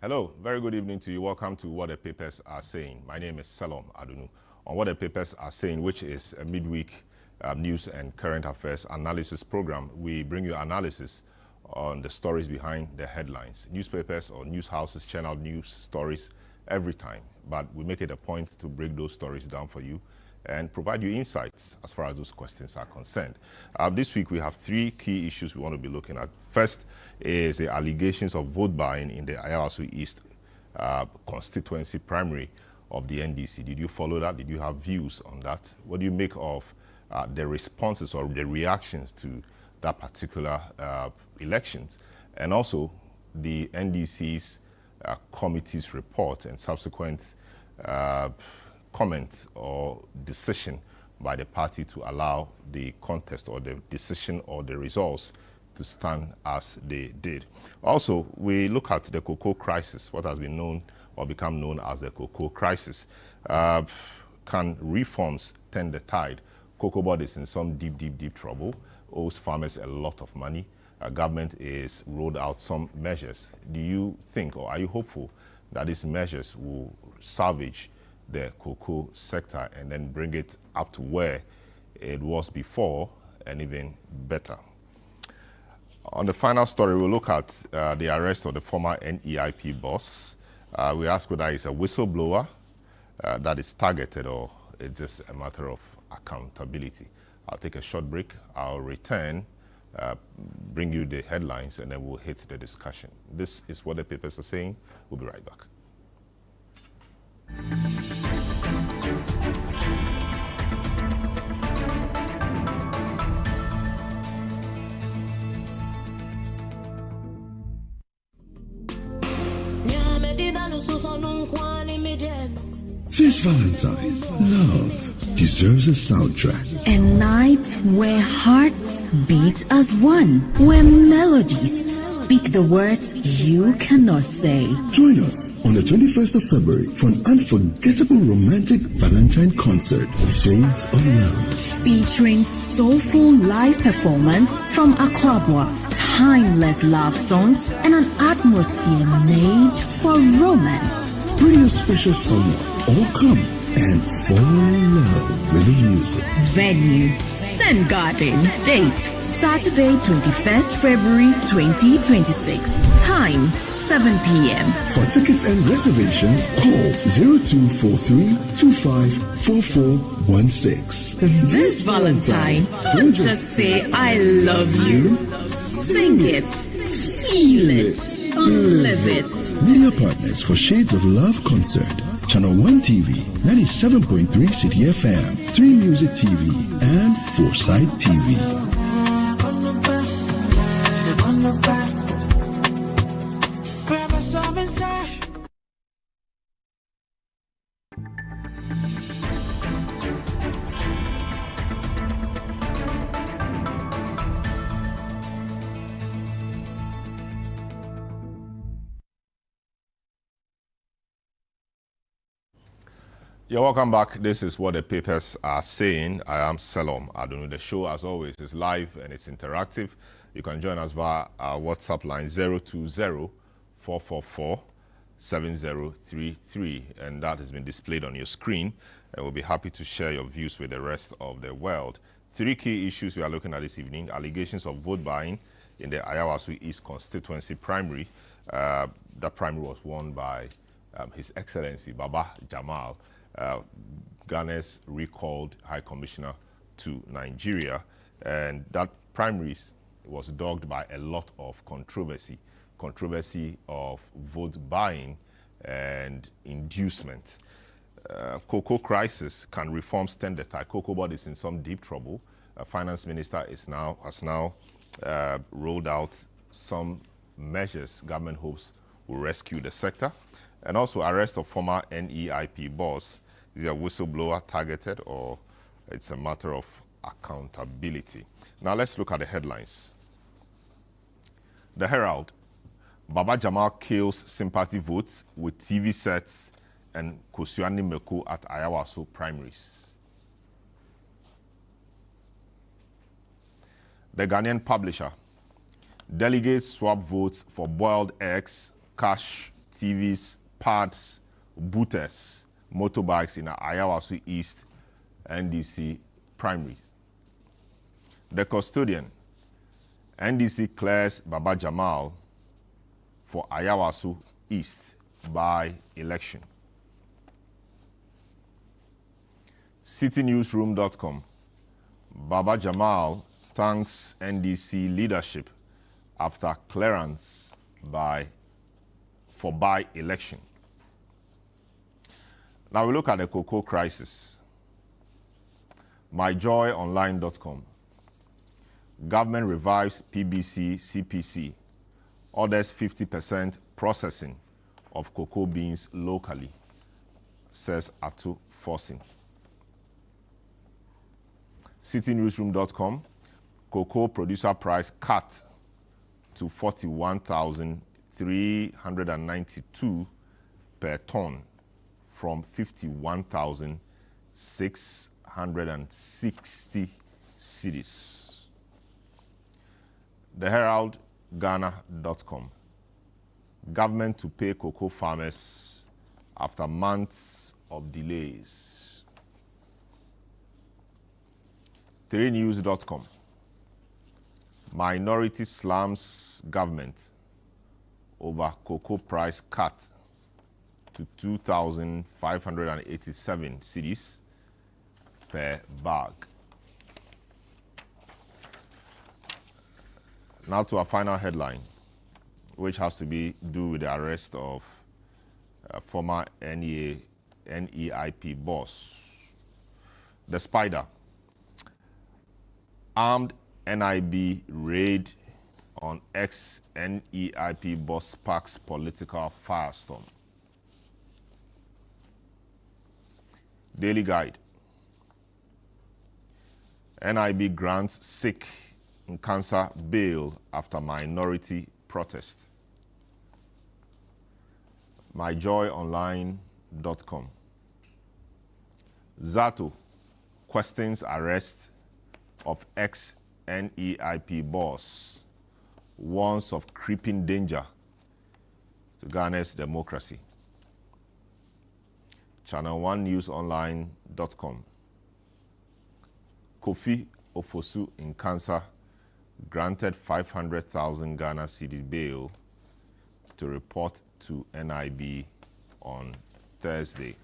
Hello, very good evening to you. Welcome to What the Papers Are Saying. My name is Salom Adunu. On What the Papers Are Saying, which is a midweek news and current affairs analysis program, we bring you analysis on the stories behind the headlines. Newspapers or news houses churn out news stories every time, but we make it a point to break those stories down for you and provide you insights as far as those questions are concerned. This week we have three key issues we want to be looking at. First is the allegations of vote buying in the Ayawaso East constituency primary of the NDC. Did you follow that? Did you have views on that? What do you make of the responses or the reactions to that particular elections? And also the NDC's committee's report and subsequent comment or decision by the party to allow the contest or the decision or the results to stand as they did. Also, we look at the cocoa crisis, what has been known or become known as the cocoa crisis. Can reforms turn the tide? Cocoa board is in some deep trouble, owes farmers a lot of money. Government is rolled out some measures. Do you think or are you hopeful that these measures will salvage the cocoa sector and then bring it up to where it was before and even better? On the final story, we'll look at the arrest of the former NEIP boss. We ask whether it's a whistleblower that is targeted or it's just a matter of accountability. I'll take a short break. I'll return, bring you the headlines, and then we'll hit the discussion. This is What the Papers Are Saying. We'll be right back. This Valentine, love deserves a soundtrack. A night where hearts beat as one, where melodies speak the words you cannot say. Join us on the 21st of February for an unforgettable romantic Valentine concert, Shades of Love. Featuring soulful live performance from Aquabwa, timeless love songs, and an atmosphere made for romance. Bring your special someone or come and fall in love with the music. Venue, Sen Garden. Date, Saturday, 21st February 2026. Time, 7 p.m. For tickets and reservations, call 0243-254416. This Valentine, don't just say I love you. Sing it, feel it, live it. Media partners for Shades of Love concert. Channel 1 TV, 97.3 City FM, 3 Music TV, and Foresight TV. You're welcome back. This is What the Papers Are Saying. I am Salom Adunu. The show, as always, is live and it's interactive. You can join us via our WhatsApp line 020-444-7033, and that has been displayed on your screen. And we'll be happy to share your views with the rest of the world. Three key issues we are looking at this evening: allegations of vote buying in the Ayawaso East constituency primary. That primary was won by His Excellency Baba Jamal, Ghana's recalled High Commissioner to Nigeria, and that primaries was dogged by a lot of controversy of vote buying and inducement. Cocoa crisis, can reforms turn the tide? Cocoa board is in some deep trouble. Finance minister has now rolled out some measures government hopes will rescue the sector. And also arrest of former NEIP boss. Is a whistleblower targeted or it's a matter of accountability? Now let's look at the headlines. The Herald: Baba Jamal kills sympathy votes with TV sets and Kosuani Meku at Ayawaso primaries. The Ghanaian Publisher: Delegates swap votes for boiled eggs, cash TVs, pads, booters, motorbikes in Ayawaso East NDC Primary. The custodian, NDC clears Baba Jamal for Ayawaso East by election. CityNewsroom.com. Baba Jamal thanks NDC leadership after clearance for by-election. Now we look at the cocoa crisis. MyJoyOnline.com. Government revives PBC CPC, orders 50% processing of cocoa beans locally, says Atu Forcing. CityNewsroom.com. Cocoa producer price cut to 41,392 per ton from 51,660 cedis. TheHeraldGhana.com. Government to pay cocoa farmers after months of delays. 3News.com. Minority slams government over cocoa price cut to 2,587 cedis per bag. Now to our final headline, which has to do with the arrest of former NEIP boss. The Spider. Armed NIB raid on ex-NEIP boss sparks political firestorm. Daily Guide. NIB grants sick and cancer bail after minority protest. MyJoyOnline.com. Zato questions arrest of ex-NEIP boss, warns of creeping danger to Ghana's democracy. Channel1newsonline.com. Kofi Ofosu in cancer granted 500,000 Ghana cedi bail to report to NIB on Thursday.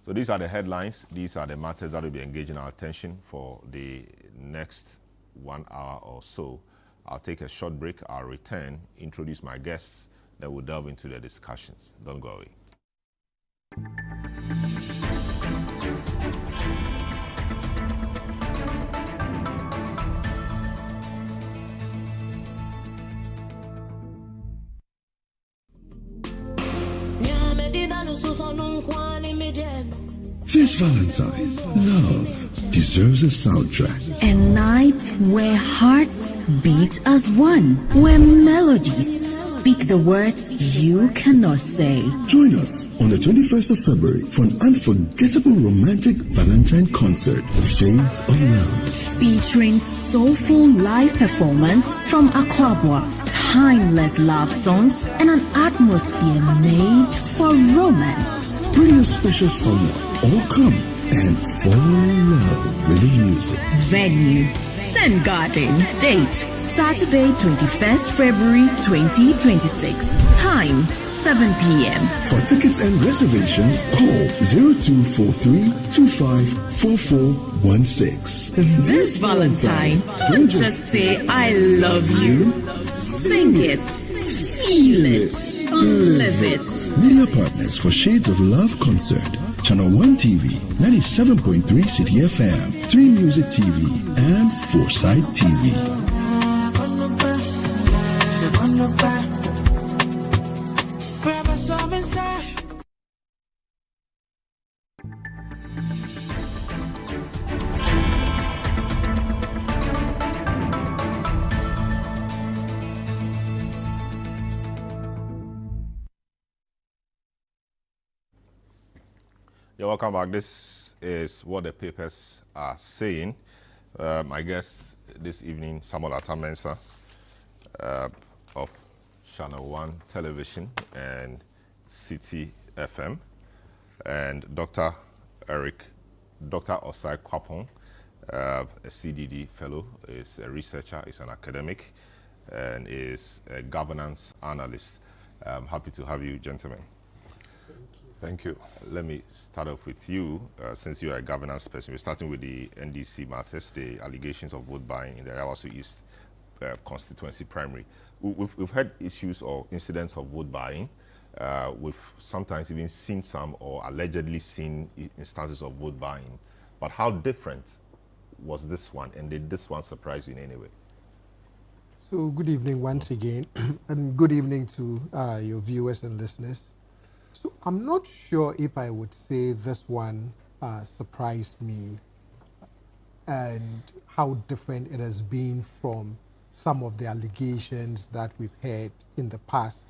So these are the headlines. These are the matters that will be engaging our attention for the next 1 hour or so. I'll take a short break. I'll return, introduce my guests, then we'll delve into the discussions. Don't go away. This Valentine, love deserves a soundtrack. A night where hearts beat as one, where melodies speak the words you cannot say. Join us on the 21st of February for an unforgettable romantic Valentine concert, Shades of Love. Featuring soulful live performance from Akwabwa, timeless love songs, and an atmosphere made for romance. Bring a special someone or come and fall in love with the music. Venue, Sen Garden. Date, Saturday, 21st February 2026. Time, 7 p.m. For tickets and reservations, call 0243-254416. This Valentine, don't just say I love you. Sing it, feel it, live it. Media partners for Shades of Love concert. Channel 1 TV, 97.3 City FM, 3 Music TV, and Foresight TV. You're welcome back. This is what the papers are saying. My guest this evening, Samuel Atta Mensah of Channel 1 Television and City FM. And Dr. Osai Kwapong, a CDD fellow, is a researcher, is an academic, and is a governance analyst. I'm happy to have you, gentlemen. Thank you. Let me start off with you, since you are a governance person. We're starting with the NDC matters, the allegations of vote buying in the Ayawaso East constituency primary. We've had issues or incidents of vote buying. We've sometimes even seen some or allegedly seen instances of vote buying. But how different was this one, and did this one surprise you in any way? So good evening once again, and good evening to your viewers and listeners. So I'm not sure if I would say this one surprised me and how different it has been from some of the allegations that we've heard in the past,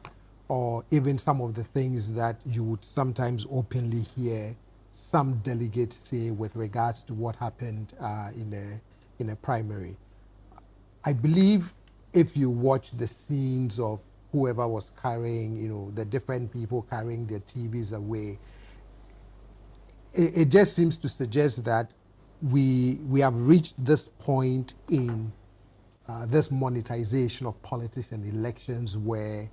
or even some of the things that you would sometimes openly hear some delegates say with regards to what happened in a primary. I believe if you watch the scenes of whoever was carrying, the different people carrying their TVs away, it just seems to suggest that we have reached this point in this monetization of politics and elections where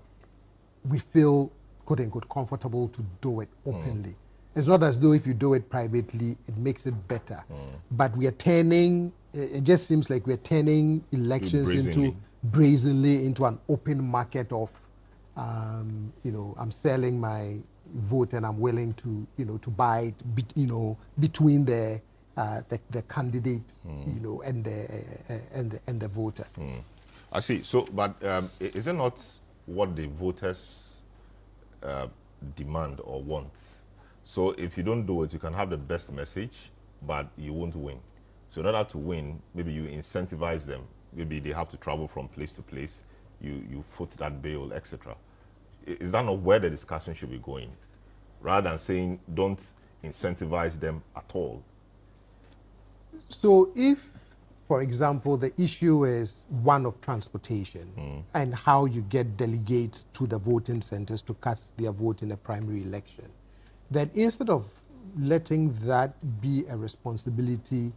we feel, quote unquote, comfortable to do it openly. It's not as though if you do it privately, it makes it better. But we are turning, it just seems like we're turning elections brazenly into an open market of, I'm selling my vote and I'm willing to, to buy it, between the candidate, and the voter. I see. So, but is it not what the voters demand or want? So, if you don't do it, you can have the best message, but you won't win. So, in order to win, maybe you incentivize them. Maybe they have to travel from place to place. You foot that bill, etc. Is that not where the discussion should be going, rather than saying don't incentivize them at all? So if, for example, the issue is one of transportation and how you get delegates to the voting centers to cast their vote in a primary election, then instead of letting that be a responsibility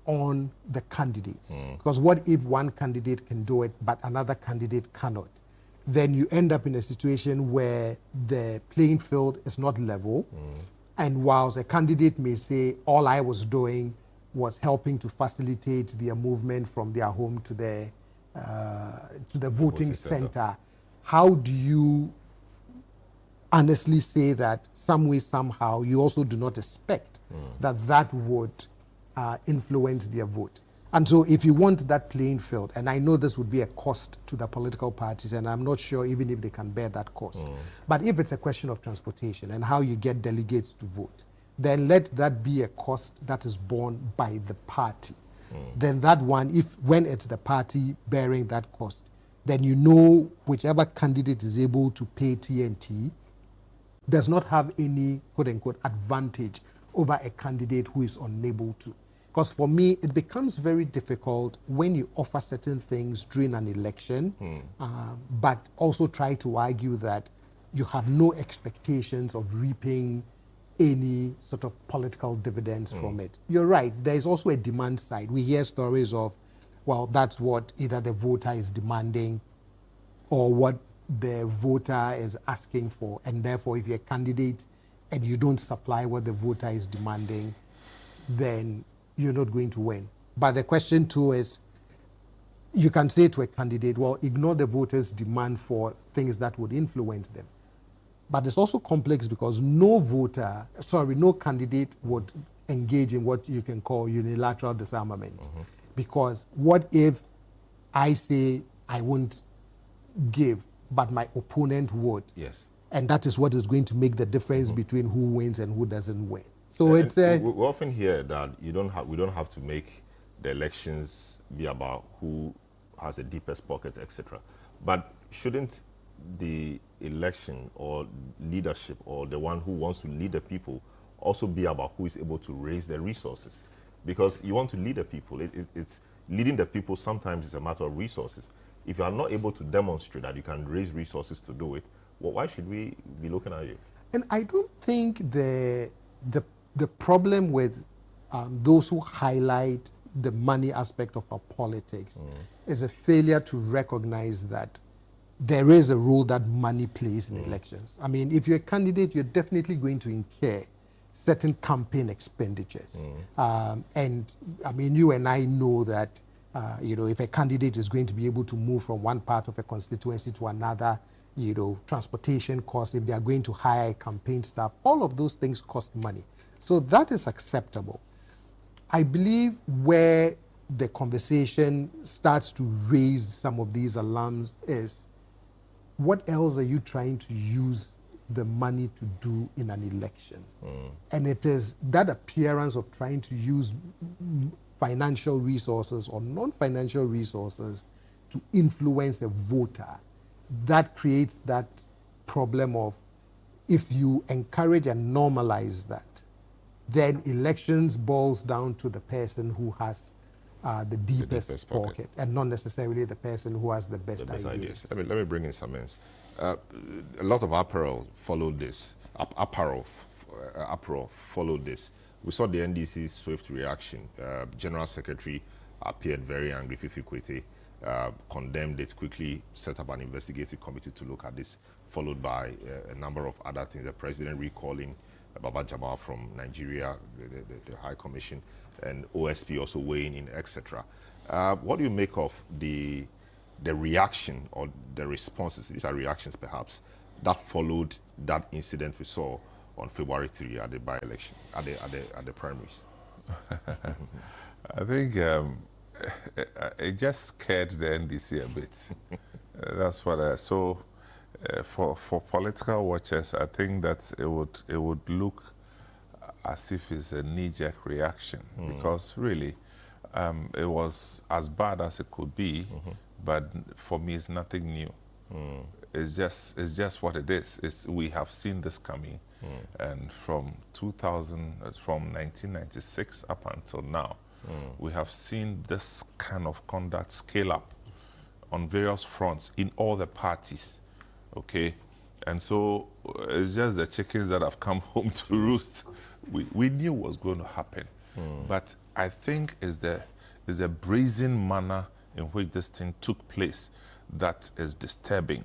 on the candidates, because what if one candidate can do it but another candidate cannot? Then you end up in a situation where the playing field is not level, and whilst a candidate may say, all I was doing was helping to facilitate their movement from their home to the voting center. How do you honestly say that some way, somehow, you also do not expect that would influence their vote? And so if you want that playing field, and I know this would be a cost to the political parties, and I'm not sure even if they can bear that cost, but if it's a question of transportation and how you get delegates to vote, then let that be a cost that is borne by the party. Then that one, when it's the party bearing that cost, then whichever candidate is able to pay TNT does not have any, quote unquote, advantage over a candidate who is unable to. Because for me, it becomes very difficult when you offer certain things during an election, but also try to argue that you have no expectations of reaping any sort of political dividends from it. You're right, there's also a demand side. We hear stories of, well, that's what either the voter is demanding or what the voter is asking for. And therefore, if you're a candidate and you don't supply what the voter is demanding, then you're not going to win. But the question too is, you can say to a candidate, well, ignore the voters' demand for things that would influence them. But it's also complex because no candidate would engage in what you can call unilateral disarmament. Because what if I say I won't give, but my opponent would? Yes. And that is what is going to make the difference between who wins and who doesn't win. So we often hear that we don't have to make the elections be about who has the deepest pocket, etc. But shouldn't the election or leadership or the one who wants to lead the people also be about who is able to raise the resources? Because you want to lead the people. It's leading the people sometimes is a matter of resources. If you are not able to demonstrate that you can raise resources to do it, well, why should we be looking at you? And I don't think the problem with those who highlight the money aspect of our politics is a failure to recognize that there is a role that money plays in elections. I mean, if you're a candidate, you're definitely going to incur certain campaign expenditures. And I mean, you and I know that, if a candidate is going to be able to move from one part of a constituency to another, transportation costs, if they are going to hire campaign staff, all of those things cost money. So that is acceptable. I believe where the conversation starts to raise some of these alarms is, what else are you trying to use the money to do in an election? And it is that appearance of trying to use financial resources or non-financial resources to influence a voter that creates that problem of, if you encourage and normalize that, then elections boils down to the person who has the deepest pocket, and not necessarily the person who has the best ideas. Let me bring in some ends. A lot of apparel followed this. Apparel followed this. We saw the NDC's swift reaction. General Secretary appeared very angry. Fifi Kwete condemned it, quickly set up an investigative committee to look at this, followed by a number of other things. The president recalling Baba Jamal from Nigeria, the High Commission, and OSP also weighing in, etc. What do you make of the reaction or the responses? These are reactions, perhaps, that followed that incident we saw on February 3 at the by-election, at the primaries. I think it just scared the NDC a bit. That's what I saw. For political watchers, I think that it would look as if it's a knee-jerk reaction, because really it was as bad as it could be, but for me it's nothing new. It's just what it is. We have seen this coming, and from 1996 up until now, we have seen this kind of conduct scale up on various fronts in all the parties. Okay, and so it's just the chickens that have come home to roost. We knew what was going to happen, but I think is the brazen manner in which this thing took place that is disturbing.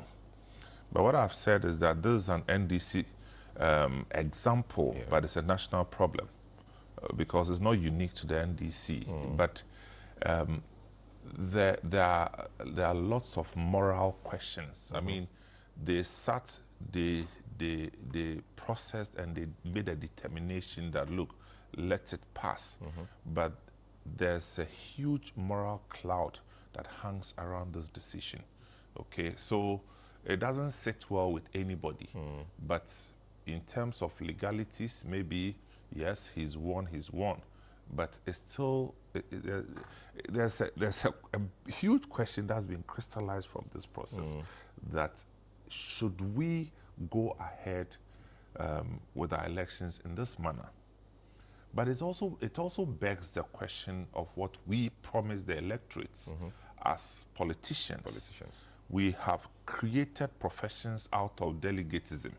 But what I've said is that this is an NDC example, but it's a national problem because it's not unique to the NDC. But there are lots of moral questions. I mean, they sat, they processed, and they made a determination that, look, let it pass. But there's a huge moral cloud that hangs around this decision. Okay, so it doesn't sit well with anybody. But in terms of legalities, maybe, yes, he's won. But it's still, there's a huge question that's been crystallized from this process, that should we go ahead with our elections in this manner? But it also begs the question of what we promise the electorates as politicians. We have created professions out of delegatism.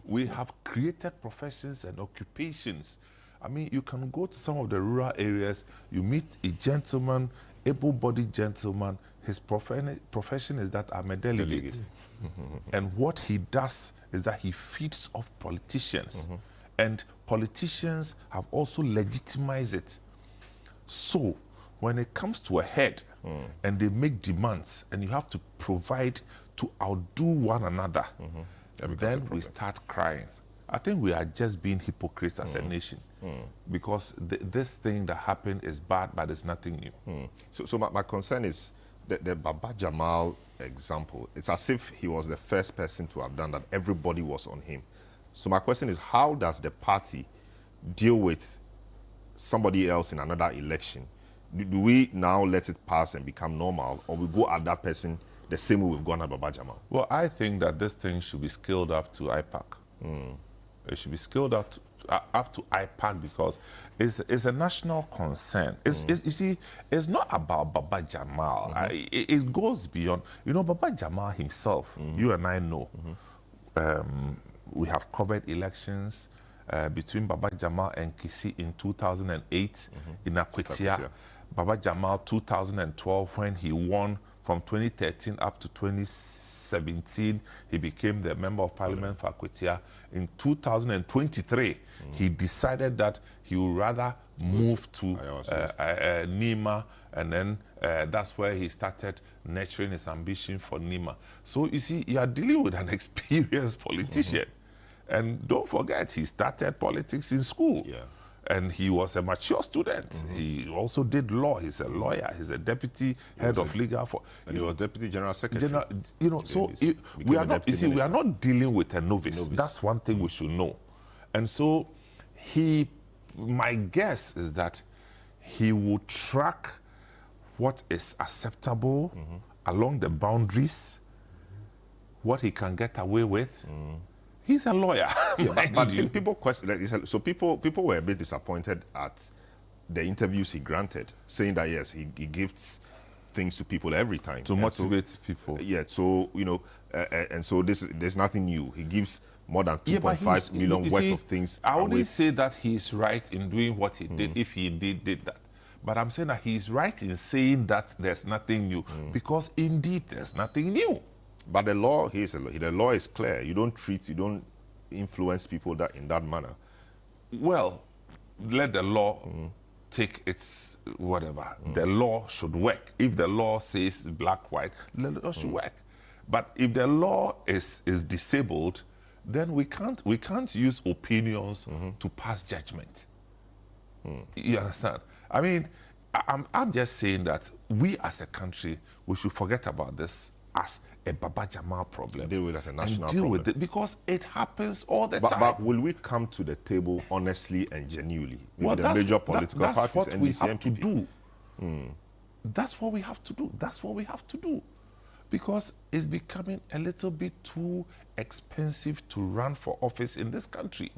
We have created professions and occupations. I mean, you can go to some of the rural areas, you meet a gentleman, able-bodied gentleman. His profession is that I'm a delegate. And what he does is that he feeds off politicians. And politicians have also legitimized it. So when it comes to a head and they make demands and you have to provide to outdo one another, then we start crying. I think we are just being hypocrites as a nation, because this thing that happened is bad, but it's nothing new. So my concern is the Baba Jamal example. It's as if he was the first person to have done that. Everybody was on him. So my question is, how does the party deal with somebody else in another election? Do we now let it pass and become normal, or we go at that person the same way we've gone at Baba Jamal? Well, I think that this thing should be scaled up to IPAC. It should be scaled up IPAC because it's a national concern. You see, it's not about Baba Jamal. It goes beyond. You know, Baba Jamal himself, you and I know, we have covered elections between Baba Jamal and Kisi in 2008 in Akwetia. Baba Jamal 2012 when he won from 2013 up to 2017, he became the Member of Parliament for Akwetia. In 2023, he decided that he would rather move to Nima, and then that's where he started nurturing his ambition for Nima. So you see, you are dealing with an experienced politician. And don't forget, he started politics in school. Yeah. And he was a mature student. He also did law. He's a lawyer. He's a deputy head of legal. And he was deputy general secretary. You know, so we are not. You see, we are not dealing with a novice. That's one thing we should know. And so, my guess is that he will track what is acceptable along the boundaries, what he can get away with. He's a lawyer. Yeah, but people question. So people were a bit disappointed at the interviews he granted, saying that yes, he gives things to people every time to motivate people. Yeah. So you know, and so there's nothing new. He gives more than 2.5 million worth of things. I wouldn't say that he's right in doing what he did if he did that. But I'm saying that he's right in saying that there's nothing new because indeed there's nothing new. But the law, the law is clear. You don't influence people in that manner. Well, let the law take its whatever. The law should work. If the law says black, white, the law should work. But if the law is disabled, then we can't use opinions to pass judgment. You understand? I mean, I'm just saying that we as a country, we should forget about this as a Baba Jamal problem. Deal with it as a national deal problem. With it because it happens all the time. But will we come to the table honestly and genuinely with the major political parties? That's what we have to NPP? do. That's what we have to do. That's what we have to do. Because it's becoming a little bit too expensive to run for office in this country.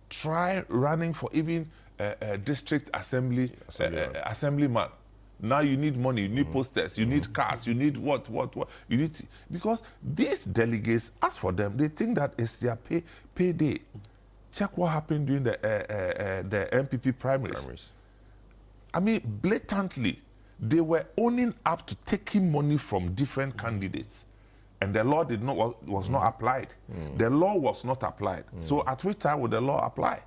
Try running for even a district assemblyman. Now you need money, you need posters, you need cars, you need what. You need because these delegates, as for them, they think that it's their payday. Check what happened during the MPP primaries. I mean, blatantly, they were owning up to taking money from different candidates. And the law was not applied. The law was not applied. So at which time would the law apply?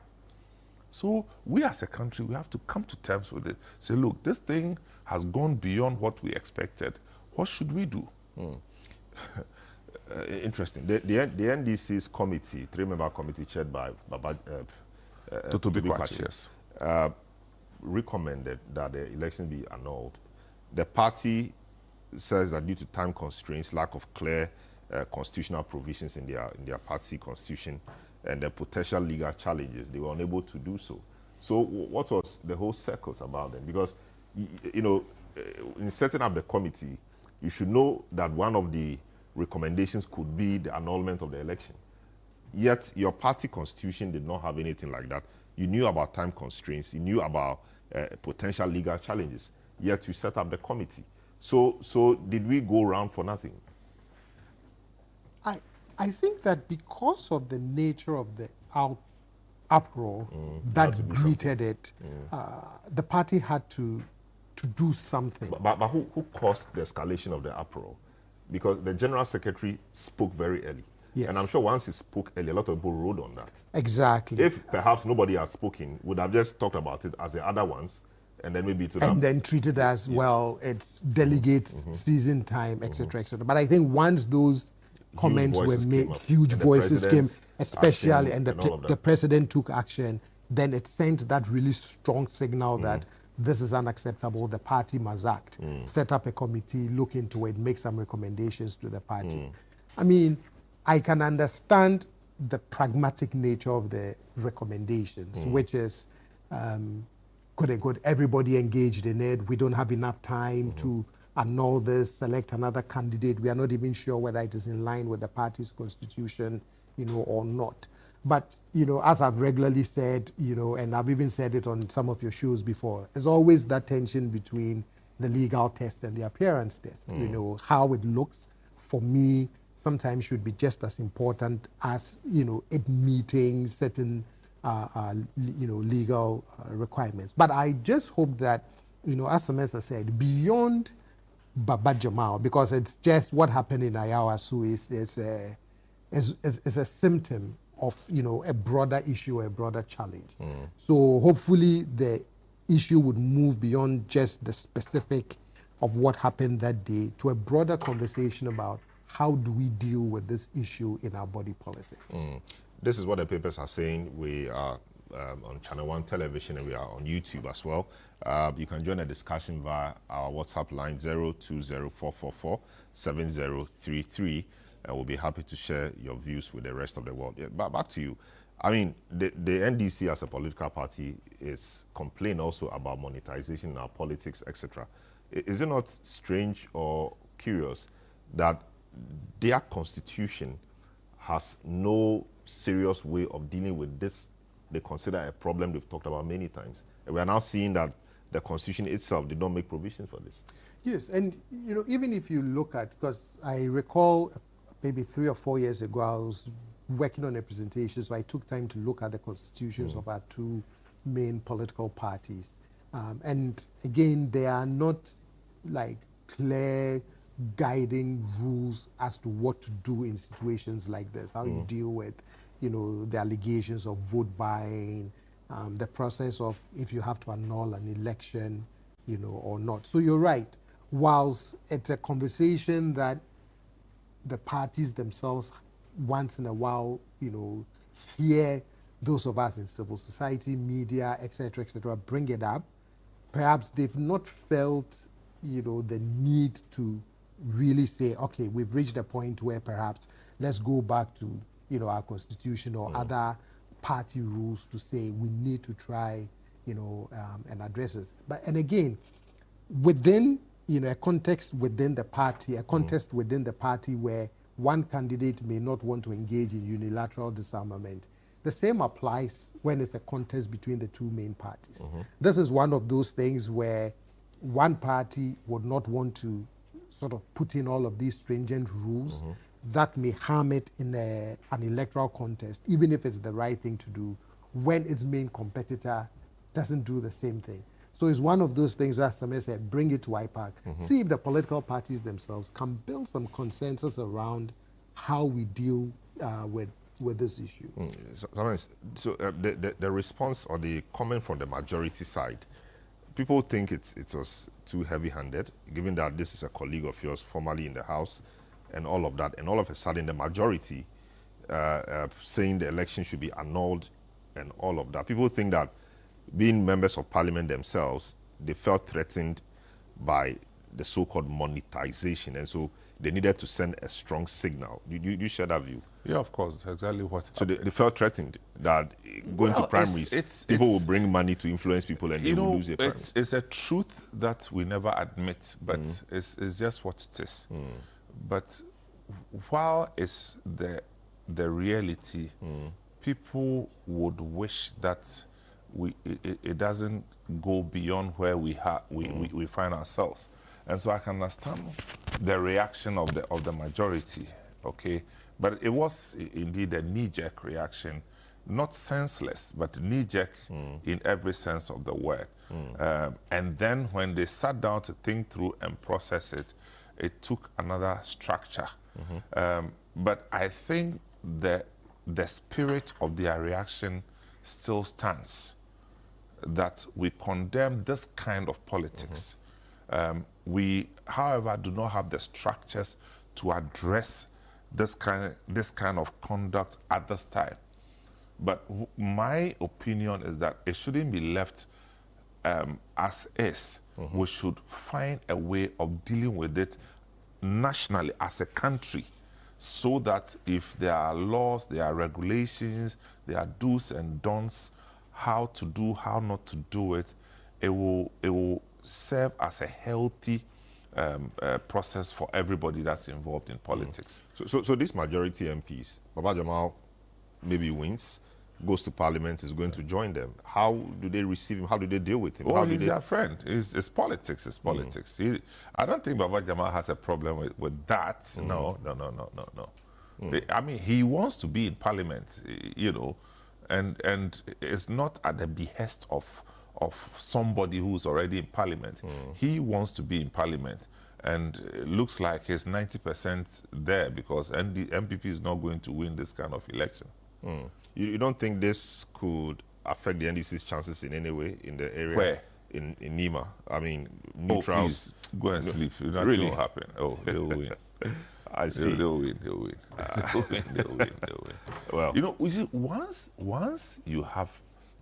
So we as a country, we have to come to terms with it. Say, look, this thing has gone beyond what we expected. What should we do? Interesting. The NDC's committee, 3-member committee chaired by Totobi Kwachi, yes, recommended that the election be annulled. The party says that due to time constraints, lack of clear constitutional provisions in their party constitution, and the potential legal challenges, they were unable to do so. So what was the whole circus about then? Because, you know, in setting up the committee, you should know that one of the recommendations could be the annulment of the election. Yet your party constitution did not have anything like that. You knew about time constraints, you knew about potential legal challenges, yet you set up the committee. So did we go around for nothing? I think that because of the nature of the uproar that greeted it, the party had to do something. But who caused the escalation of the uproar? Because the General Secretary spoke very early. Yes. And I'm sure once he spoke early, a lot of people rode on that. Exactly. If perhaps nobody had spoken, would have just talked about it as the other ones, and then maybe then treated as, well, it's delegates, season time, etc., etc. But I think once those comments were made, huge voices came, especially, and the president took action, then it sent that really strong signal that this is unacceptable, the party must act. Set up a committee, look into it, make some recommendations to the party. I mean, I can understand the pragmatic nature of the recommendations, which is, quote unquote, everybody engaged in it. We don't have enough time to annul this, select another candidate. We are not even sure whether it is in line with the party's constitution, or not. But, as I've regularly said, and I've even said it on some of your shows before, there's always that tension between the legal test and the appearance test. How it looks, for me, sometimes should be just as important as, it meeting certain, legal requirements. But I just hope that, as Semester said, beyond Baba Jamal, because it's just what happened in Ayawaso is a symptom of a broader issue, a broader challenge. So hopefully the issue would move beyond just the specific of what happened that day to a broader conversation about how do we deal with this issue in our body politic. This is what the papers are saying. We are on Channel One Television and we are on YouTube as well. You can join the discussion via our WhatsApp line 0204447033, and we'll be happy to share your views with the rest of the world. Yeah, but back to you. I mean, the NDC as a political party is complaining also about monetization in our politics, etc. Is it not strange or curious that their constitution has no serious way of dealing with this? They consider a problem they've talked about many times. And we are now seeing that the constitution itself did not make provision for this. Yes, and even if you look at, because I recall maybe 3 or 4 years ago, I was working on a presentation, so I took time to look at the constitutions of our two main political parties. And again, they are not like clear guiding rules as to what to do in situations like this, how you deal with, the allegations of vote buying, the process of if you have to annul an election, or not. So you're right. Whilst it's a conversation that the parties themselves once in a while, hear those of us in civil society, media, etc., bring it up, perhaps they've not felt, the need to really say, okay, we've reached a point where perhaps let's go back to, our constitution or other party rules to say we need to try, and address this. And again, within, a context within the party, within the party where one candidate may not want to engage in unilateral disarmament, the same applies when it's a contest between the two main parties. This is one of those things where one party would not want to sort of put in all of these stringent rules that may harm it in an electoral contest, even if it's the right thing to do, when its main competitor doesn't do the same thing. So it's one of those things, as Samir said, bring it to IPAC, see if the political parties themselves can build some consensus around how we deal with this issue. So the response or the comment from the majority side, people think it was too heavy-handed, given that this is a colleague of yours formerly in the House and all of that, and all of a sudden the majority saying the election should be annulled and all of that. People think that being members of parliament themselves, they felt threatened by the so-called monetization, and so they needed to send a strong signal. Do you share that view? Yeah, of course, exactly what. So they felt threatened that going to primaries, people will bring money to influence people and they will lose their primaries. It's a truth that we never admit, but it's just what it is. But while it's the reality, people would wish that it doesn't go beyond where we find ourselves. And so I can understand the reaction of the majority, okay? But it was indeed a knee-jerk reaction, not senseless, but knee-jerk in every sense of the word. And then when they sat down to think through and process it, it took another structure. But I think the spirit of their reaction still stands, that we condemn this kind of politics. We, however, do not have the structures to address this kind of conduct at this time. But my opinion is that it shouldn't be left as is. We should find a way of dealing with it nationally as a country, so that if there are laws, there are regulations, there are do's and don'ts, how to do, how not to do it, it will serve as a healthy process for everybody that's involved in politics. So these majority MPs, Baba Jamal maybe wins, goes to parliament, is going to join them. How do they receive him? How do they deal with him? Well, he's their friend. It's politics. It's politics. I don't think Baba Jamal has a problem with that. No. I mean, he wants to be in parliament, you know, and it's not at the behest of somebody who's already in parliament. He wants to be in parliament, and it looks like he's 90% there, because the MPP is not going to win this kind of election. You don't think this could affect the NDC's chances in any way in the area? Where? In Nima. I mean, Oh, neutrals. please, go and sleep. Nothing Really? will happen. Oh, they'll win. I see. They'll win. They'll win. They'll win. They'll win. They'll win. Well, You know, you see, once you have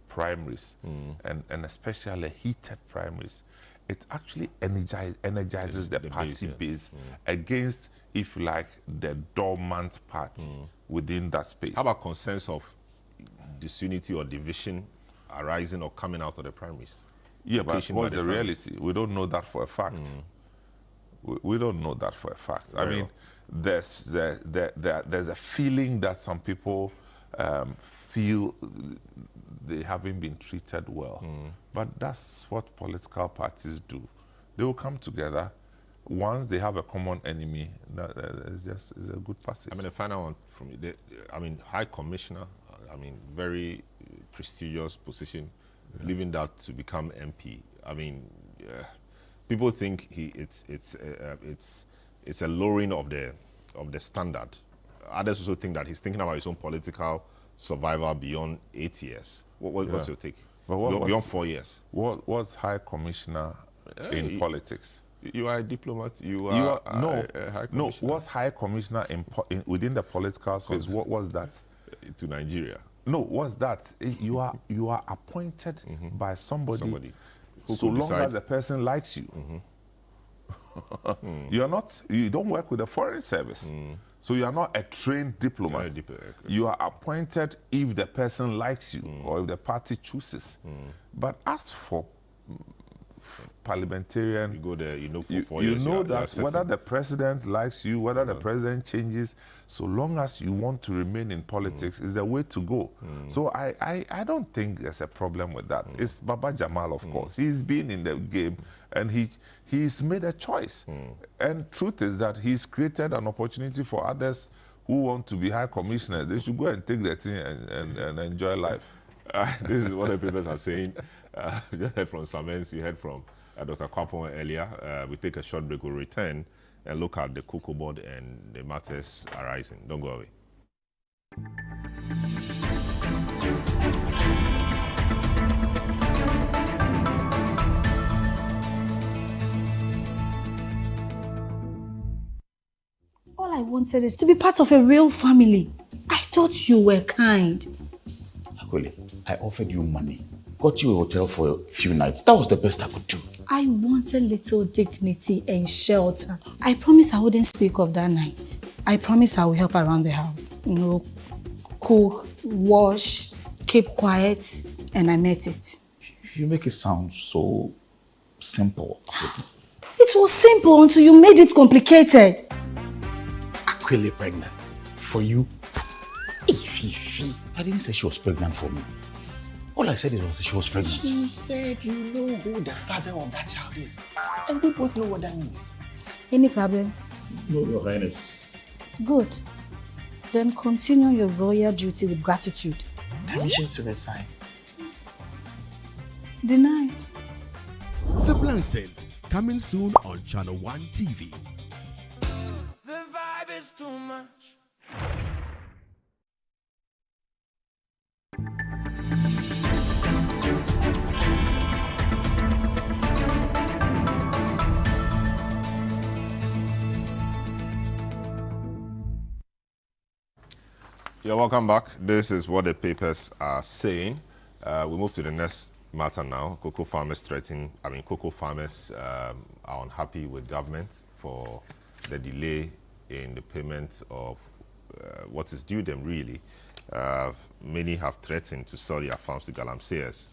primaries, and especially heated primaries, it actually energizes the the party base, yeah. base against, if you like, the dormant part within that space. how about concerns of disunity or division arising or coming out of the primaries? Yeah, but Occasioned by what's the the primaries. reality? We don't know that for a fact. We don't know that for a fact. I Very mean, there's a feeling that some people feel they haven't been treated well. But that's what political parties do. They will come together. Once they have a common enemy, it's a good passage. I mean, the final one from you. High Commissioner, very prestigious position, leaving that to become MP. I mean, people think it's a lowering of the standard. Others also think that he's thinking about his own political survival beyond 8 years. What's your take? But Beyond 4 years. What's High Commissioner in politics? You are a diplomat. You are a High no. Commissioner What's High Commissioner within the political space? What was that? to Nigeria. No, what's that? You are appointed by somebody who so could long decide. as the person likes you. You don't work with the foreign service. So you are not a trained diplomat. You are appointed if the person likes you or if the party chooses. But as for parliamentarian, You go there, for you, 4 you years. know are that certain. whether the president likes you, whether the president changes, so long as you want to remain in politics, is the way to go. So I don't think there's a problem with that. It's Baba Jamal, of course. He's been in the game and he's made a choice. And truth is that he's created an opportunity for others who want to be high commissioners. They should go and take the thing and enjoy life. This is what the papers are saying. We just heard from Samens, you heard from Dr. Kwapon earlier. We take a short break, we'll return and look at the cocoa board and the matters arising. Don't go away. All I wanted is to be part of a real family. I thought you were kind. Akwele, I offered you money, got you a hotel for a few nights. That was the best I could do. I wanted little dignity and shelter. I promised I wouldn't speak of that night. I promised I would help around the house. Cook, wash, keep quiet, and I met it. You make it sound so simple. It was simple until you made it complicated. Akwele pregnant. For you? Ififi. I didn't say she was pregnant for me. All I said was she was pregnant. She said you know who the father of that child is. And we both know what that means. Any problem? No, Your Highness. Good. Then continue your royal duty with gratitude. Permission to resign. Denied. The Blank Saints, coming soon on Channel 1 TV. The vibe is too much. Yeah, welcome back. This is what the papers are saying. We move to the next matter now. Cocoa farmers are unhappy with government for the delay in the payment of what is due them, really. Many have threatened to sell their farms to galamseyers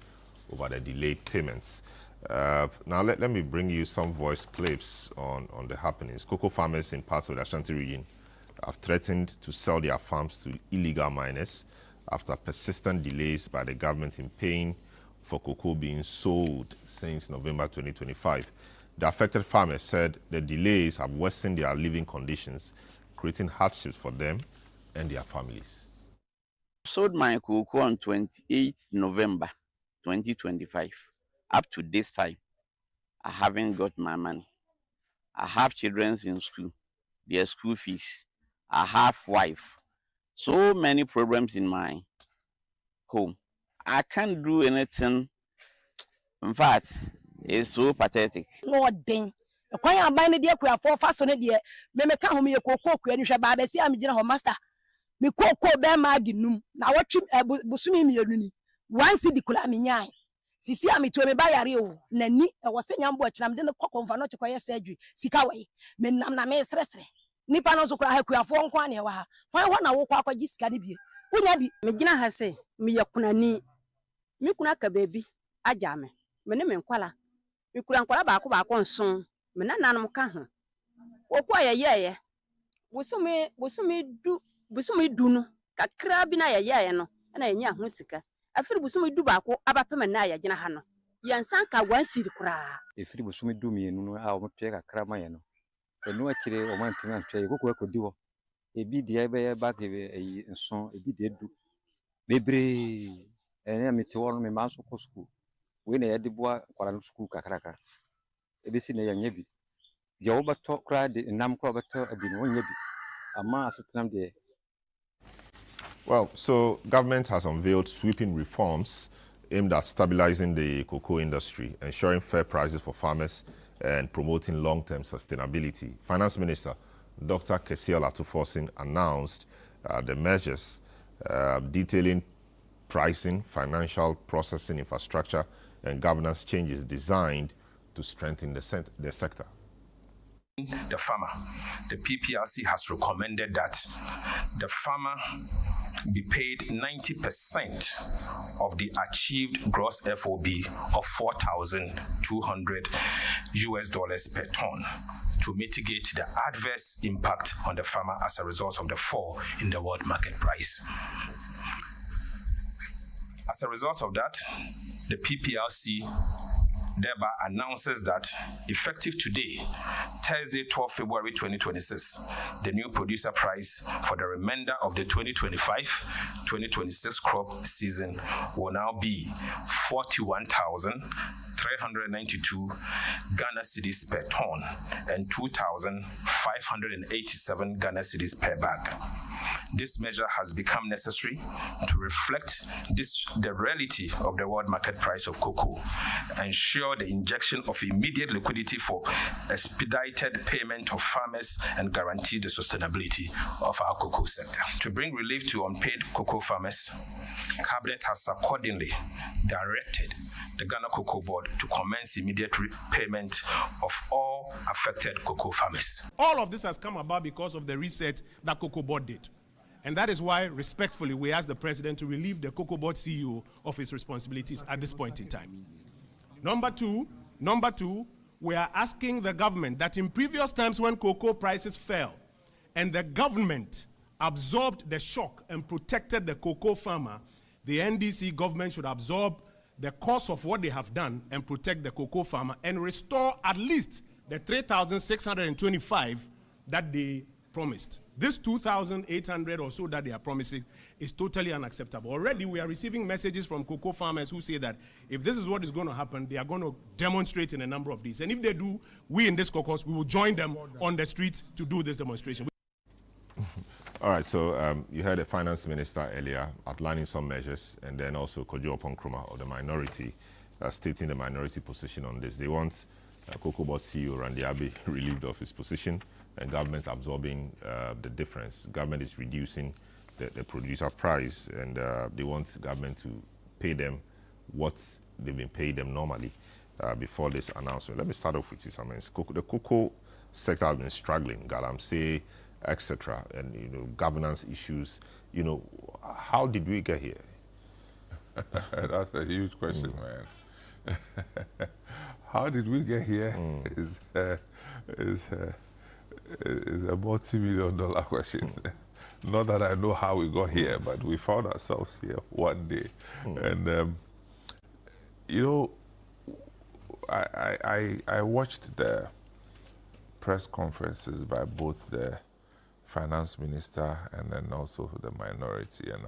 over the delayed payments. Now, let me bring you some voice clips on the happenings. Cocoa farmers in parts of the Ashanti region have threatened to sell their farms to illegal miners after persistent delays by the government in paying for cocoa being sold since November 2025. The affected farmers said the delays have worsened their living conditions, creating hardships for them and their families. Sold my cocoa on 28th November 2025. Up to this time, I haven't got my money. I have children in school, their school fees. I have wife. So many problems in my home. I can't do anything. In fact, it's so pathetic. Lord ding. Kwan ya ban ne de akua for fa so ne de me meka ho me kokoo kua ni hwe ba ba si am gina ho master me kokoo be ma ginum na watwe busumi mienu ni wan si di kula me nyan sisi am to me ba yare o nani e wo se nyambo akira me de ne kokomfa no chekoye surgery sika wai me nam na me sresre nipa no so kura ha kua for nko ane wa ha kwan ho na wo kwa kwaji sika ne bie unya bi me gina ha se me yakunani me kuna ka baby aja me ne me nkwala me kura nkwala ba ko nson me na nanom ka ho okwa ye busumi du no kakra bi na ye no na enya ho sika afiri busumi du ba ko abapem na ya gina ha no yansan ka wansiri kura efiri busumi du mienu no a o tue kakra ma ye no enu akire o man tumi antwe kokko akodi wo ebi de be ye ba ke nson ebi de du bebre ene amete wo no me ma so ko school we na ye de boa kwara no school kakraka ebisi na yanya bi dia wo bato kra de nam kra bato abi no nya bi ama asetenam de. Well, so government has unveiled sweeping reforms aimed at stabilizing the cocoa industry, ensuring fair prices for farmers and promoting long-term sustainability. Finance Minister Dr. Kesiel Atuforsin announced the measures detailing pricing, financial processing infrastructure and governance changes designed to strengthen the sector. The farmer, the PPRC has recommended that the farmer be paid 90% of the achieved gross FOB of $4,200 per ton to mitigate the adverse impact on the farmer as a result of the fall in the world market price. As a result of that, the PPRC thereby announces that effective today, Thursday, 12 February 2026, the new producer price for the remainder of the 2025-2026 crop season will now be 41,392 Ghana cedis per ton and 2,587 Ghana cedis per bag. This measure has become necessary to reflect the reality of the world market price of cocoa, ensure the injection of immediate liquidity for expedited payment of farmers, and guarantee the sustainability of our cocoa sector. To bring relief to unpaid cocoa farmers, Cabinet has accordingly directed the Ghana Cocoa Board to commence immediate payment of all affected cocoa farmers. All of this has come about because of the reset that Cocoa Board did. And that is why, respectfully, we ask the President to relieve the Cocoa Board CEO of his responsibilities at this point in time. Number two, we are asking the government that in previous times when cocoa prices fell and the government absorbed the shock and protected the cocoa farmer, the NDC government should absorb the cost of what they have done and protect the cocoa farmer and restore at least the 3,625 that they promised. This 2,800 or so that they are promising is totally unacceptable. Already we are receiving messages from cocoa farmers who say that if this is what is going to happen, they are going to demonstrate in a number of these. And if they do, we in this caucus, we will join them on the streets to do this demonstration. All right, so you heard the finance minister earlier outlining some measures, and then also Kojo Oponkroma of the minority stating the minority position on this. They want Cocoa Board CEO Randy Abbey relieved of his position and government absorbing the difference. Government is reducing the producer price, and they want government to pay them what they've been paying them normally before this announcement. Let me start off with you, Samuel. The cocoa sector has been struggling, Galamsey, etc., and governance issues. How did we get here? That's a huge question, man. How did we get here? Is a multi-million-dollar question. Not that I know how we got here, but we found ourselves here one day. And, you know, I watched the press conferences by both the finance minister and then also the minority, and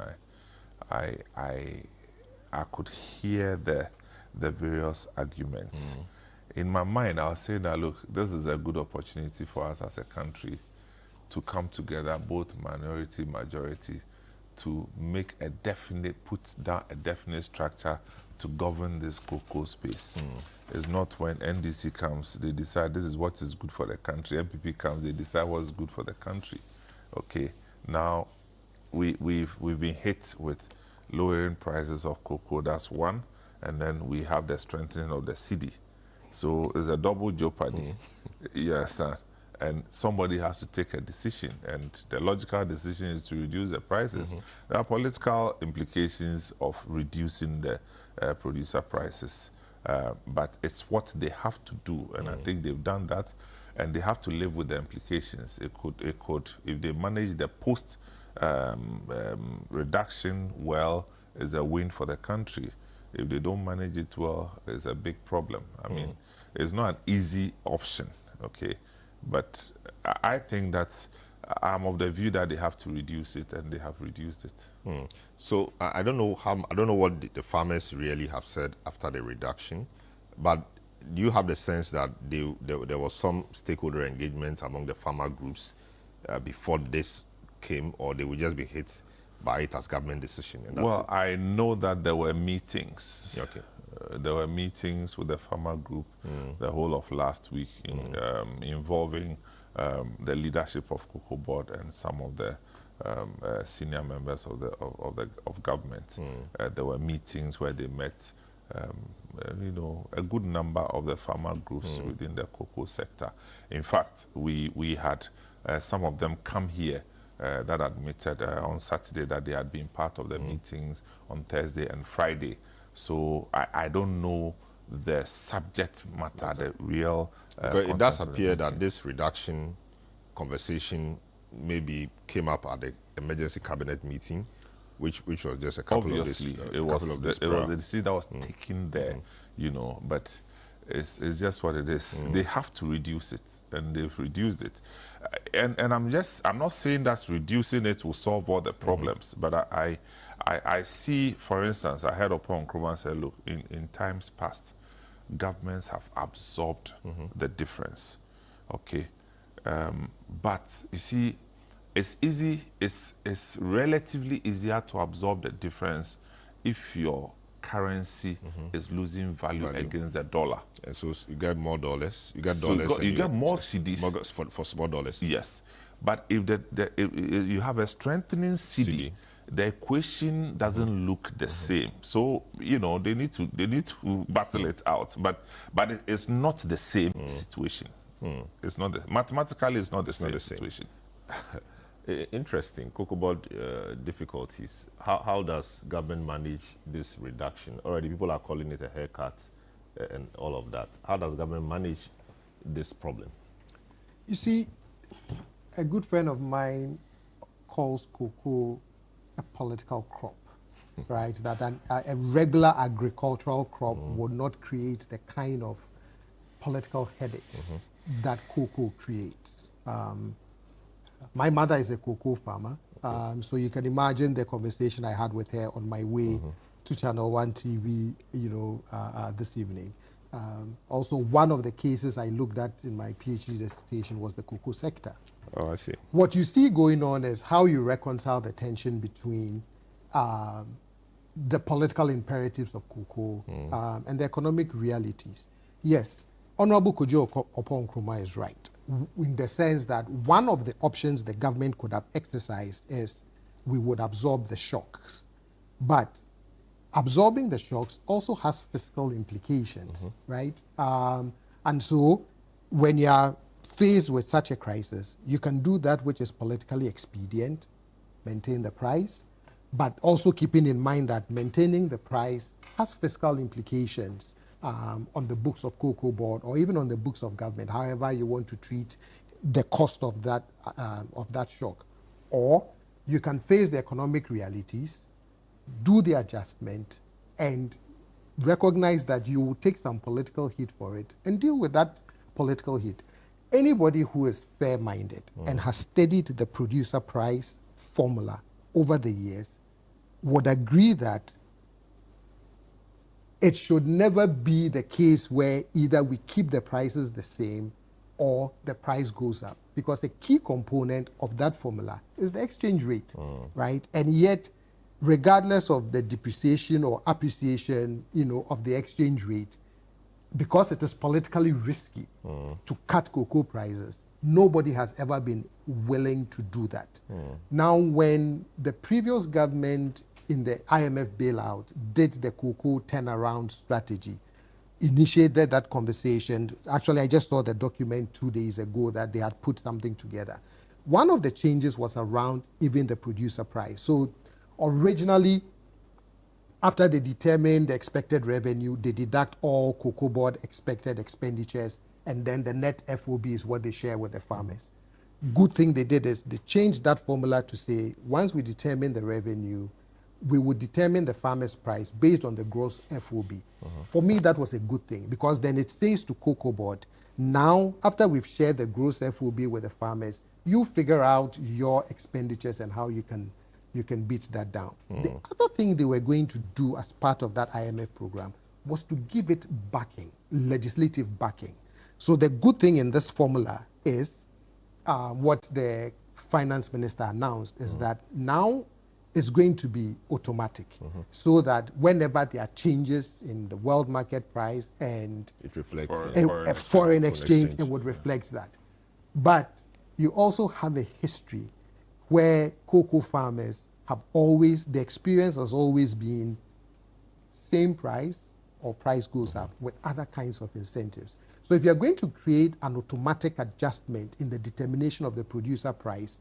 I could hear the various arguments. In my mind, I was saying that, look, this is a good opportunity for us as a country to come together, both minority, majority, to make a definite, put down a definite structure to govern this cocoa space. It's not when NDC comes, they decide this is what is good for the country. MPP comes, they decide what's good for the country. Okay, now we've been hit with lowering prices of cocoa, that's one, and then we have the strengthening of the cedi. So it's a double jeopardy, you understand? And somebody has to take a decision, and the logical decision is to reduce the prices. There are political implications of reducing the producer prices, but it's what they have to do, and I think they've done that, and they have to live with the implications. It could, if they manage the post reduction well, is a win for the country. If they don't manage it well, it's a big problem. I mean, it's not an easy option, okay? But I think that I'm of the view that they have to reduce it, and they have reduced it. So I don't know what the farmers really have said after the reduction, but do you have the sense that there was some stakeholder engagement among the farmer groups before this came, or they would just be hit by it as government decision? And that's it? I know that there were meetings. Okay. There were meetings with the farmer group the whole of last week involving the leadership of Cocoa Board and some of the senior members of government. There were meetings where they met, you know, a good number of the farmer groups within the cocoa sector. In fact, we had some of them come here that admitted on Saturday that they had been part of the meetings on Thursday and Friday. So I don't know the subject matter, the real. But it does appear that this reduction conversation maybe came up at the emergency cabinet meeting, which was just a couple of days. It was a decision that was taken there, you know. But it's just what it is. They have to reduce it, and they've reduced it. And I'm not saying that reducing it will solve all the problems, but I see, for instance, I heard Oppong Nkrumah say, look, in times past, governments have absorbed the difference, okay? But you see, it's relatively easier to absorb the difference if your currency is losing value against the dollar. And so you get more dollars. You get So dollars. you get more cedis for small dollars. Yes, but if if you have a strengthening cedi, the equation doesn't look the same. So you know they need to battle it out. But it's not the same situation. It's not mathematically it's not the same situation. Interesting. Cocoa Board difficulties. How does government manage this reduction? Already people are calling it a haircut and all of that. How does government manage this problem? You see, a good friend of mine calls cocoa a political crop, right? That a regular agricultural crop would not create the kind of political headaches that cocoa creates. My mother is a cocoa farmer, so you can imagine the conversation I had with her on my way to Channel 1 TV, you know, this evening. Also, one of the cases I looked at in my PhD dissertation was the cocoa sector. Oh, I see. What you see going on is how you reconcile the tension between the political imperatives of cocoa and the economic realities. Yes, Honorable Kojo Oppong Nkrumah is right, in the sense that one of the options the government could have exercised is we would absorb the shocks. But absorbing the shocks also has fiscal implications, right? And so when you are faced with such a crisis, you can do that which is politically expedient, maintain the price, but also keeping in mind that maintaining the price has fiscal implications. on the books of Cocoa Board or even on the books of government, however you want to treat the cost of that shock. Or you can face the economic realities, do the adjustment, and recognize that you will take some political hit for it and deal with that political hit. Anybody who is fair-minded and has studied the producer price formula over the years would agree that it should never be the case where either we keep the prices the same or the price goes up, because a key component of that formula is the exchange rate, right? And yet, regardless of the depreciation or appreciation, of the exchange rate, because it is politically risky to cut cocoa prices, nobody has ever been willing to do that. Now, when the previous government in the IMF bailout did the cocoa turnaround strategy, initiated that conversation. Actually, I just saw the document 2 days ago that they had put something together. One of the changes was around even the producer price. So originally, after they determine the expected revenue, they deduct all Cocoa Board expected expenditures, and then the net FOB is what they share with the farmers. Good thing they did is they changed that formula to say, once we determine the revenue, we would determine the farmer's price based on the gross FOB. For me, that was a good thing, because then it says to Cocoa Board, now, after we've shared the gross FOB with the farmers, you figure out your expenditures and how you can beat that down. The other thing they were going to do as part of that IMF program was to give it backing, legislative backing. So the good thing in this formula is what the finance minister announced is that now it's going to be automatic, so that whenever there are changes in the world market price and it reflects foreign exchange, it would reflect that. But you also have a history where cocoa farmers have always, the experience has always been same price or price goes up with other kinds of incentives. So if you're going to create an automatic adjustment in the determination of the producer price,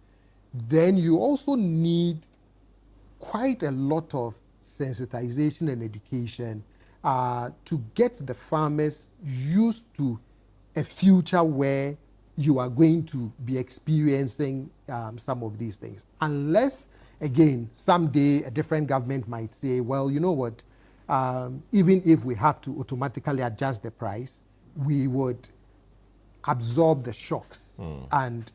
then you also need quite a lot of sensitization and education to get the farmers used to a future where you are going to be experiencing some of these things. Unless, again, someday a different government might say, well, you know what, even if we have to automatically adjust the price, we would absorb the shocks and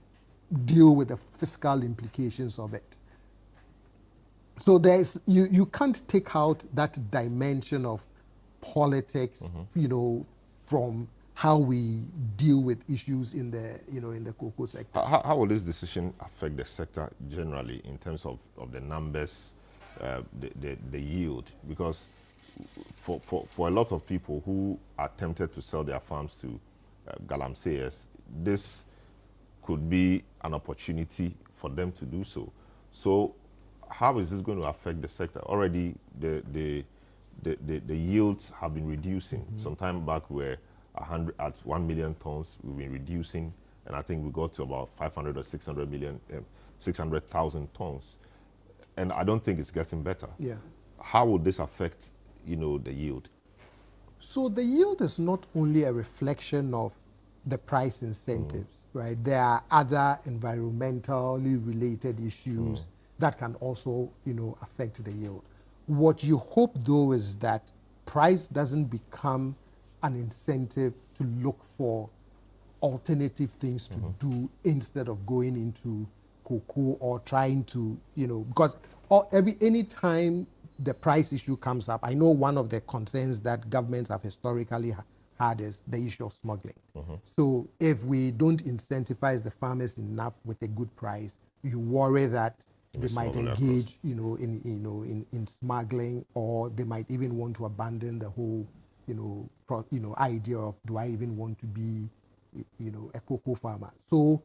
deal with the fiscal implications of it. So there's you can't take out that dimension of politics, from how we deal with issues in the in the cocoa sector. How will this decision affect the sector generally in terms of the numbers, the yield? Because for a lot of people who are tempted to sell their farms to galamseyers, this could be an opportunity for them to do so. So how is this going to affect the sector? Already the yields have been reducing. Some time back we're at 1 million tons, we've been reducing, and I think we got to about 500 or 600,000 tons. And I don't think it's getting better. Yeah. How will this affect, the yield? So the yield is not only a reflection of the price incentives, right? There are other environmentally related issues that can also, affect the yield. What you hope, though, is that price doesn't become an incentive to look for alternative things to do instead of going into cocoa or trying to, because any time the price issue comes up, I know one of the concerns that governments have historically had is the issue of smuggling. So if we don't incentivize the farmers enough with a good price, you worry that they might engage, in smuggling, or they might even want to abandon the whole, idea of, do I even want to be, a cocoa farmer? So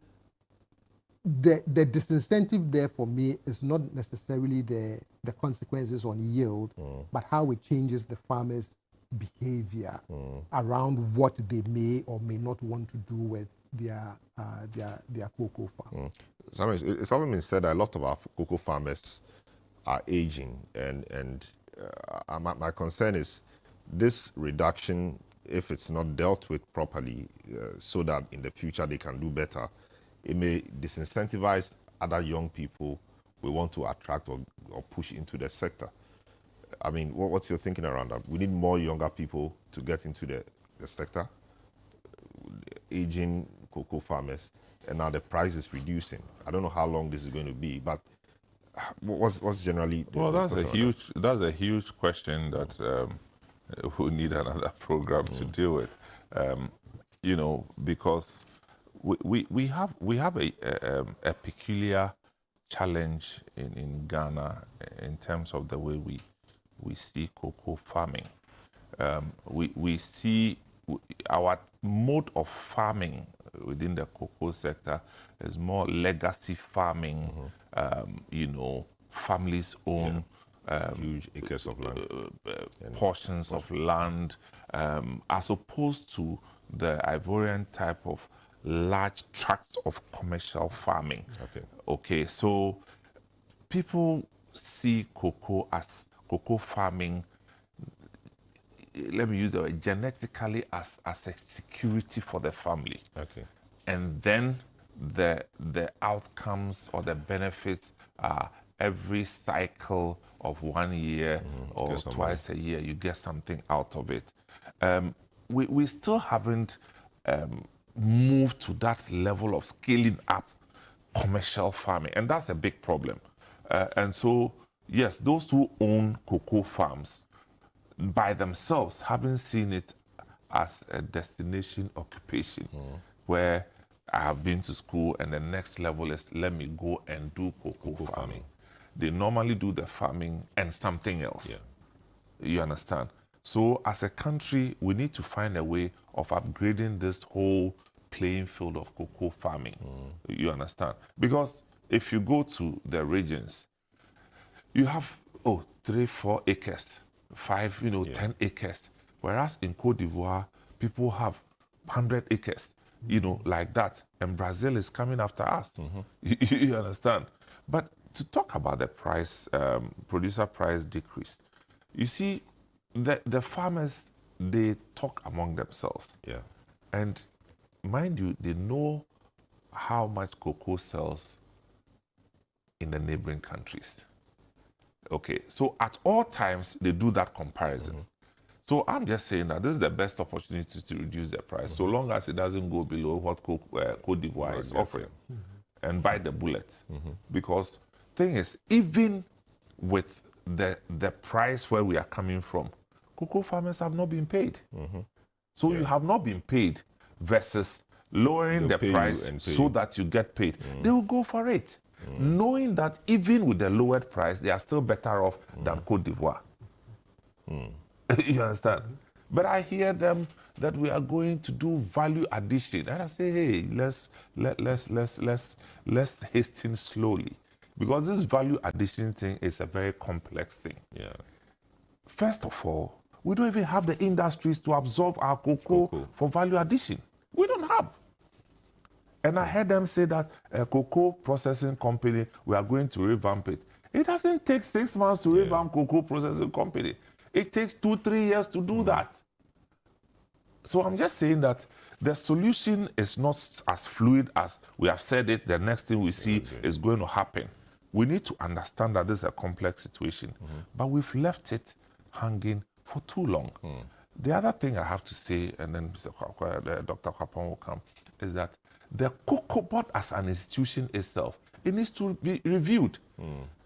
the disincentive there for me is not necessarily the consequences on yield, but how it changes the farmers' behavior around what they may or may not want to do with their cocoa farm. It's often been said that a lot of our cocoa farmers are aging, and my concern is this reduction if it's not dealt with properly, so that in the future they can do better, it may disincentivize other young people we want to attract or push into the sector. I mean, what's your thinking around that? We need more younger people to get into the sector, aging cocoa farmers, and now the price is reducing. I don't know how long this is going to be, but what's generally the well, that's that? a huge question that we need another program to deal with. You know, because we have a peculiar challenge in Ghana in terms of the way we see cocoa farming. We see our mode of farming within the cocoa sector is more legacy farming, you know, families own huge acres of land, portions of land, as opposed to the Ivorian type of large tracts of commercial farming. Okay, so people see cocoa farming, let me use the word, genetically as a security for the family. And then the outcomes or the benefits are every cycle of 1 year or twice a year, you get something out of it. We still haven't moved to that level of scaling up commercial farming, and that's a big problem. And so, yes, those who own cocoa farms by themselves haven't seen it as a destination occupation where I have been to school and the next level is let me go and do cocoa farming. They normally do the farming and something else. You understand? So as a country, we need to find a way of upgrading this whole playing field of cocoa farming. You understand? Because if you go to the regions, you have 3-4 acres, 5, 10 acres. Whereas in Cote d'Ivoire, people have 100 acres, like that. And Brazil is coming after us. You understand? But to talk about the price, producer price decrease, you see, the farmers, they talk among themselves. And mind you, they know how much cocoa sells in the neighboring countries. Okay, so at all times, they do that comparison. So I'm just saying that this is the best opportunity to reduce the price, so long as it doesn't go below what Cote d'Ivoire is offering, and bite the bullet. Because thing is, even with the price where we are coming from, cocoa farmers have not been paid. So you have not been paid versus lowering the price so that you get paid. They will go for it, knowing that even with the lowered price, they are still better off than Cote d'Ivoire. You understand? But I hear them that we are going to do value addition, and I say, hey, let's hasten slowly, because this value addition thing is a very complex thing. First of all, we don't even have the industries to absorb our cocoa for value addition. We don't have. And I heard them say that a cocoa processing company, we are going to revamp it. It doesn't take 6 months to revamp cocoa processing company. It takes 2-3 years to do that. So I'm just saying that the solution is not as fluid as we have said it. The next thing we see is going to happen. We need to understand that this is a complex situation, but we've left it hanging for too long. The other thing I have to say, and then Dr. Kwapong will come, is that the Cocoa Board as an institution itself, it needs to be reviewed.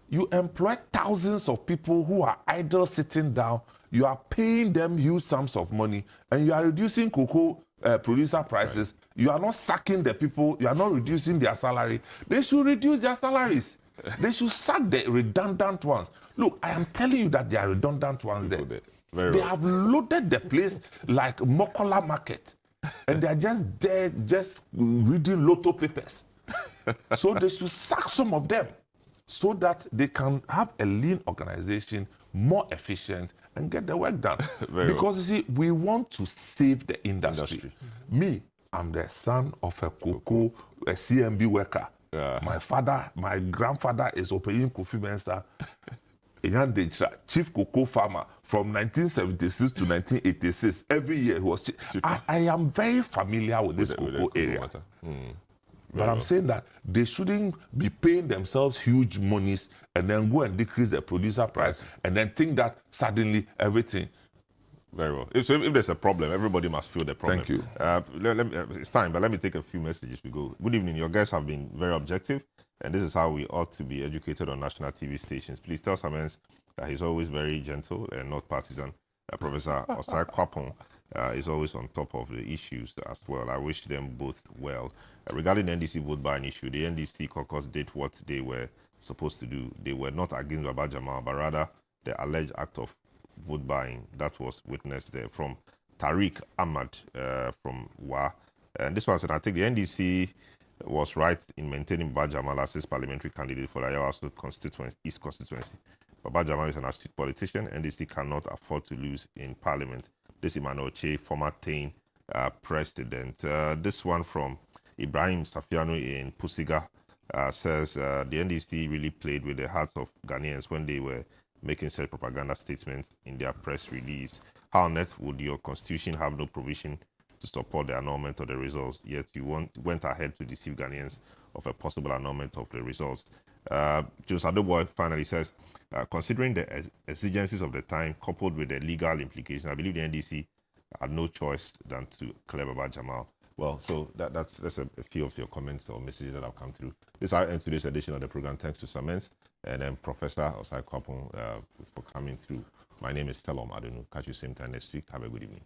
You employ thousands of people who are idle sitting down. You are paying them huge sums of money, and you are reducing cocoa producer prices. You are not sacking the people. You are not reducing their salary. They should reduce their salaries. They should sack the redundant ones. Look, I am telling you that there are redundant ones there. They have loaded the place like Mokola Market, and they are just there, just reading lotto papers. So they should sack some of them, so that they can have a lean organization, more efficient, and get the work done. Because you see, we want to save the industry. Me, I'm the son of a cocoa, a CMB worker. My grandfather is Opeyin Kofi Mensa. chief cocoa farmer from 1976 to 1986. Every year he was chief. I am very familiar with this cocoa area. But I'm saying that they shouldn't be paying themselves huge monies and then go and decrease the producer price and then think that suddenly everything. Very well. If there's a problem, everybody must feel the problem. Thank you. It's time, but let me take a few messages. We go. Good evening. Your guests have been very objective, and this is how we ought to be educated on national TV stations. Please tell Samens that he's always very gentle and not partisan. Professor Osai Kwapon is always on top of the issues as well. I wish them both well. Regarding the NDC vote buying issue, the NDC caucus did what they were supposed to do. They were not against Baba Jamal, but rather the alleged act of vote buying that was witnessed there. From Tariq Ahmad from WA. And this one said, I think the NDC was right in maintaining Baba Jamal as his parliamentary candidate for the Ayawaso constituency, East constituency. Baba Jamal is an astute politician. NDC cannot afford to lose in parliament. This Emmanuel Che, former Tain president. This one from Ibrahim Safiano in Pusiga says the NDC really played with the hearts of Ghanaians when they were making such propaganda statements in their press release. How on earth would your constitution have no provision to support the annulment of the results, yet you went ahead to deceive Ghanaians of a possible annulment of the results? Jose Adoboy finally says, considering the exigencies of the time coupled with the legal implications, I believe the NDC had no choice than to clear Baba Jamal. Well, so that's a few of your comments or messages that have come through. This ends today's edition of the program. Thanks to Samens and then Professor Osai Kwapon for coming through. My name is Telom Adonu. Catch you same time next week. Have a good evening.